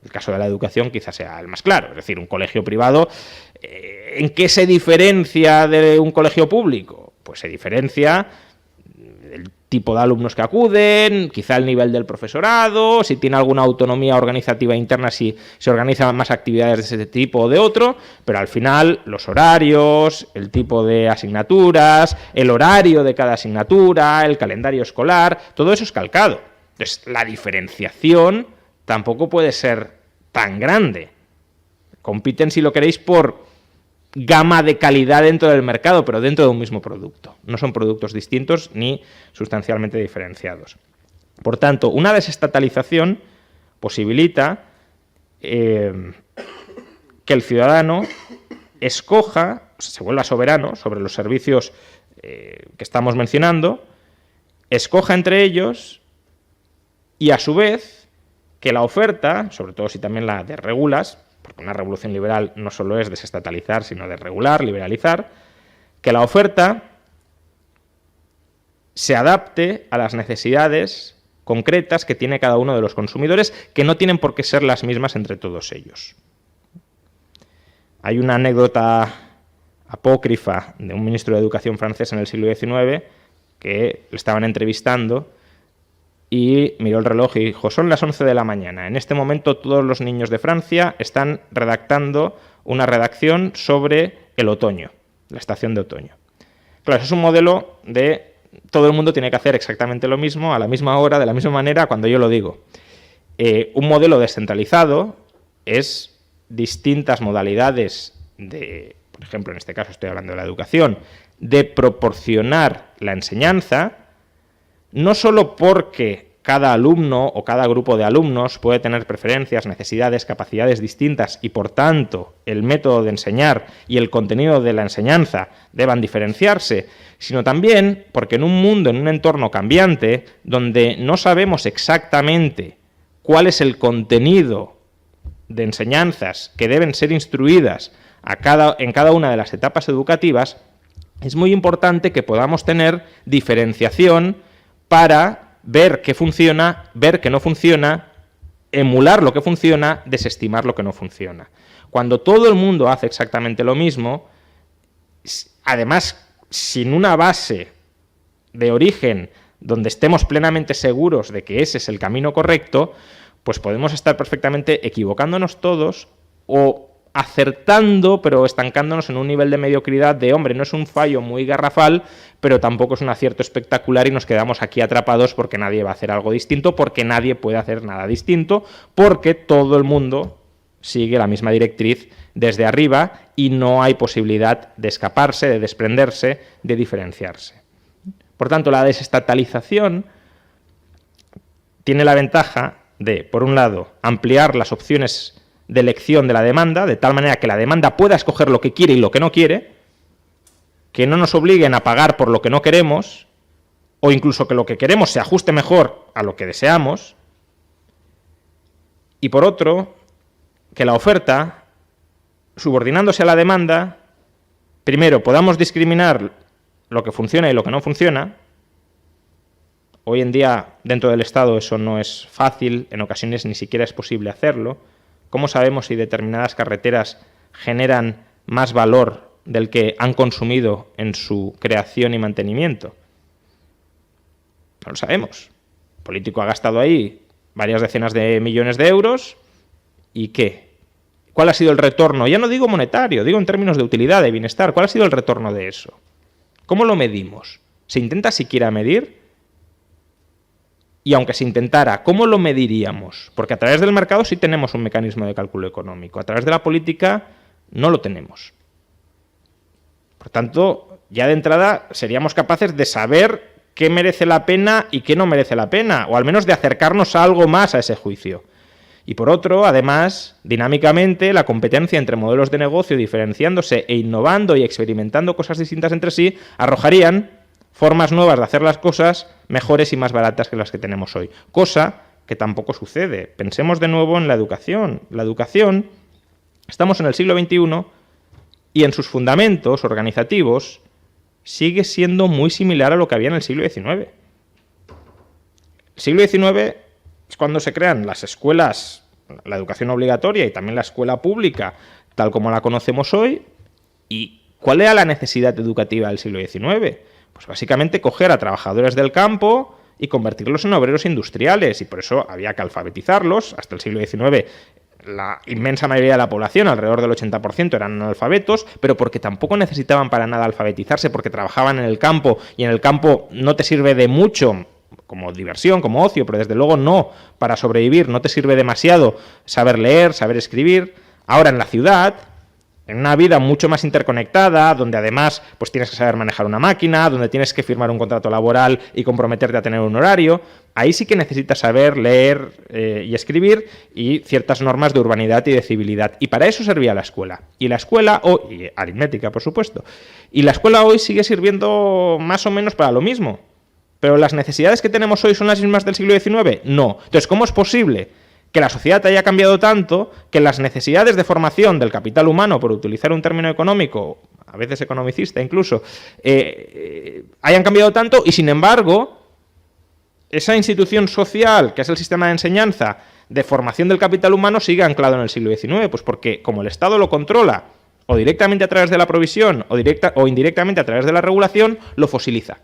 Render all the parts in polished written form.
El caso de la educación quizás sea el más claro. Es decir, un colegio privado, ¿en qué se diferencia de un colegio público? Pues se diferencia el tipo de alumnos que acuden, quizá el nivel del profesorado, si tiene alguna autonomía organizativa interna, si se organizan más actividades de ese tipo o de otro, pero al final los horarios, el tipo de asignaturas, el horario de cada asignatura, el calendario escolar, todo eso es calcado. Entonces, la diferenciación tampoco puede ser tan grande. Compiten, si lo queréis, por gama de calidad dentro del mercado, pero dentro de un mismo producto. No son productos distintos ni sustancialmente diferenciados. Por tanto, una desestatalización posibilita que el ciudadano escoja, se vuelva soberano sobre los servicios que estamos mencionando, escoja entre ellos y, a su vez, que la oferta, sobre todo si también la desregulas, porque una revolución liberal no solo es desestatalizar, sino desregular, liberalizar, que la oferta se adapte a las necesidades concretas que tiene cada uno de los consumidores, que no tienen por qué ser las mismas entre todos ellos. Hay una anécdota apócrifa de un ministro de Educación francés en el siglo XIX que le estaban entrevistando y miró el reloj y dijo: son las 11 de la mañana. En este momento todos los niños de Francia están redactando una redacción sobre el otoño, la estación de otoño. Claro, eso es un modelo de todo el mundo tiene que hacer exactamente lo mismo, a la misma hora, de la misma manera, cuando yo lo digo. Un modelo descentralizado es distintas modalidades de, por ejemplo, en este caso estoy hablando de la educación, de proporcionar la enseñanza, no solo porque cada alumno o cada grupo de alumnos puede tener preferencias, necesidades, capacidades distintas y, por tanto, el método de enseñar y el contenido de la enseñanza deban diferenciarse, sino también porque en un mundo, en un entorno cambiante, donde no sabemos exactamente cuál es el contenido de enseñanzas que deben ser instruidas en cada una de las etapas educativas, es muy importante que podamos tener diferenciación para ver qué funciona, ver qué no funciona, emular lo que funciona, desestimar lo que no funciona. Cuando todo el mundo hace exactamente lo mismo, además sin una base de origen donde estemos plenamente seguros de que ese es el camino correcto, pues podemos estar perfectamente equivocándonos todos o acertando, pero estancándonos en un nivel de mediocridad de, hombre, no es un fallo muy garrafal, pero tampoco es un acierto espectacular y nos quedamos aquí atrapados porque nadie va a hacer algo distinto, porque nadie puede hacer nada distinto, porque todo el mundo sigue la misma directriz desde arriba y no hay posibilidad de escaparse, de desprenderse, de diferenciarse. Por tanto, la desestatalización tiene la ventaja de, por un lado, ampliar las opciones de elección de la demanda, de tal manera que la demanda pueda escoger lo que quiere y lo que no quiere, que no nos obliguen a pagar por lo que no queremos, o incluso que lo que queremos se ajuste mejor a lo que deseamos, y por otro, que la oferta, subordinándose a la demanda, primero podamos discriminar lo que funciona y lo que no funciona. Hoy en día, dentro del Estado, eso no es fácil, en ocasiones ni siquiera es posible hacerlo. ¿Cómo sabemos si determinadas carreteras generan más valor del que han consumido en su creación y mantenimiento? No lo sabemos. El político ha gastado ahí varias decenas de millones de euros. ¿Y qué? ¿Cuál ha sido el retorno? Ya no digo monetario, digo en términos de utilidad, de bienestar. ¿Cuál ha sido el retorno de eso? ¿Cómo lo medimos? ¿Se intenta siquiera medir? Y aunque se intentara, ¿cómo lo mediríamos? Porque a través del mercado sí tenemos un mecanismo de cálculo económico. A través de la política no lo tenemos. Por tanto, ya de entrada seríamos capaces de saber qué merece la pena y qué no merece la pena, o al menos de acercarnos a algo más a ese juicio. Y por otro, además, dinámicamente, la competencia entre modelos de negocio diferenciándose e innovando y experimentando cosas distintas entre sí, arrojarían formas nuevas de hacer las cosas mejores y más baratas que las que tenemos hoy. Cosa que tampoco sucede. Pensemos de nuevo en la educación. La educación, estamos en el siglo XXI y en sus fundamentos organizativos sigue siendo muy similar a lo que había en el siglo XIX. El siglo XIX es cuando se crean las escuelas la educación obligatoria y también la escuela pública, tal como la conocemos hoy. ¿Y cuál era la necesidad educativa del siglo XIX? Pues básicamente coger a trabajadores del campo y convertirlos en obreros industriales, y por eso había que alfabetizarlos. Hasta el siglo XIX la inmensa mayoría de la población, alrededor del 80%, eran analfabetos, pero porque tampoco necesitaban para nada alfabetizarse, porque trabajaban en el campo, y en el campo no te sirve de mucho como diversión, como ocio, pero desde luego no para sobrevivir, no te sirve demasiado saber leer, saber escribir. Ahora en la ciudad, en una vida mucho más interconectada, donde además pues tienes que saber manejar una máquina, donde tienes que firmar un contrato laboral y comprometerte a tener un horario, ahí sí que necesitas saber leer y escribir y ciertas normas de urbanidad y de civilidad. Y para eso servía la escuela. Y la escuela, y aritmética, por supuesto. Y la escuela hoy sigue sirviendo más o menos para lo mismo. ¿Pero las necesidades que tenemos hoy son las mismas del siglo XIX? No. Entonces, ¿cómo es posible que la sociedad haya cambiado tanto, que las necesidades de formación del capital humano, por utilizar un término económico, a veces economicista incluso, hayan cambiado tanto y, sin embargo, esa institución social, que es el sistema de enseñanza de formación del capital humano, sigue anclado en el siglo XIX? Pues porque, como el Estado lo controla, o directamente a través de la provisión, o indirectamente a través de la regulación, lo fosiliza.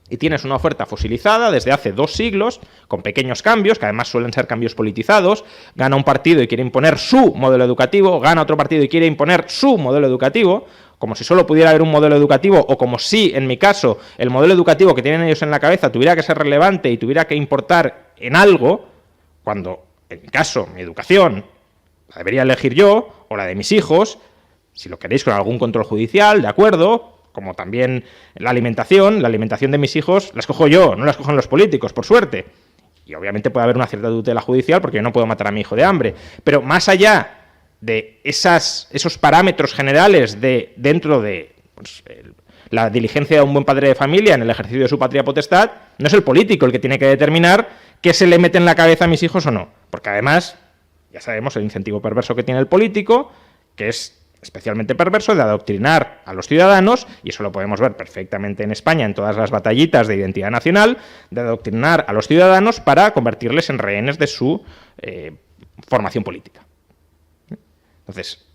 Y tienes una oferta fosilizada desde hace 2 siglos, con pequeños cambios, que además suelen ser cambios politizados. Gana un partido y quiere imponer su modelo educativo, gana otro partido y quiere imponer su modelo educativo, como si solo pudiera haber un modelo educativo, o como si, en mi caso, el modelo educativo que tienen ellos en la cabeza tuviera que ser relevante y tuviera que importar en algo, cuando, en mi caso, mi educación la debería elegir yo, o la de mis hijos, si lo queréis con algún control judicial, de acuerdo, como también la alimentación de mis hijos la escojo yo, no la escogen los políticos, por suerte. Y obviamente puede haber una cierta tutela judicial porque yo no puedo matar a mi hijo de hambre. Pero más allá de esos parámetros generales dentro de la diligencia de un buen padre de familia en el ejercicio de su patria potestad, no es el político el que tiene que determinar qué se le mete en la cabeza a mis hijos o no. Porque además, ya sabemos el incentivo perverso que tiene el político, que es especialmente perverso, de adoctrinar a los ciudadanos, y eso lo podemos ver perfectamente en España en todas las batallitas de identidad nacional, de adoctrinar a los ciudadanos para convertirles en rehenes de su formación política. Entonces,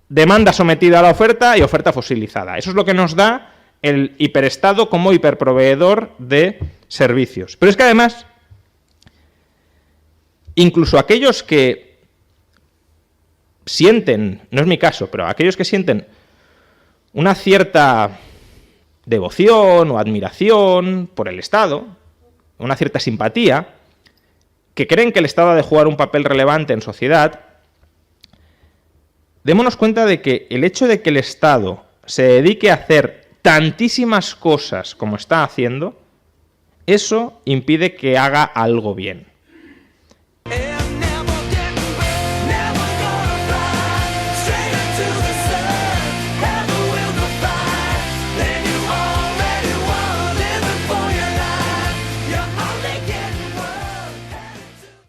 demanda sometida a la oferta y oferta fosilizada. Eso es lo que nos da el hiperestado como hiperproveedor de servicios. Pero es que además, incluso aquellos que sienten, no es mi caso, pero aquellos que sienten una cierta devoción o admiración por el Estado, una cierta simpatía, que creen que el Estado ha de jugar un papel relevante en sociedad, démonos cuenta de que el hecho de que el Estado se dedique a hacer tantísimas cosas como está haciendo, eso impide que haga algo bien.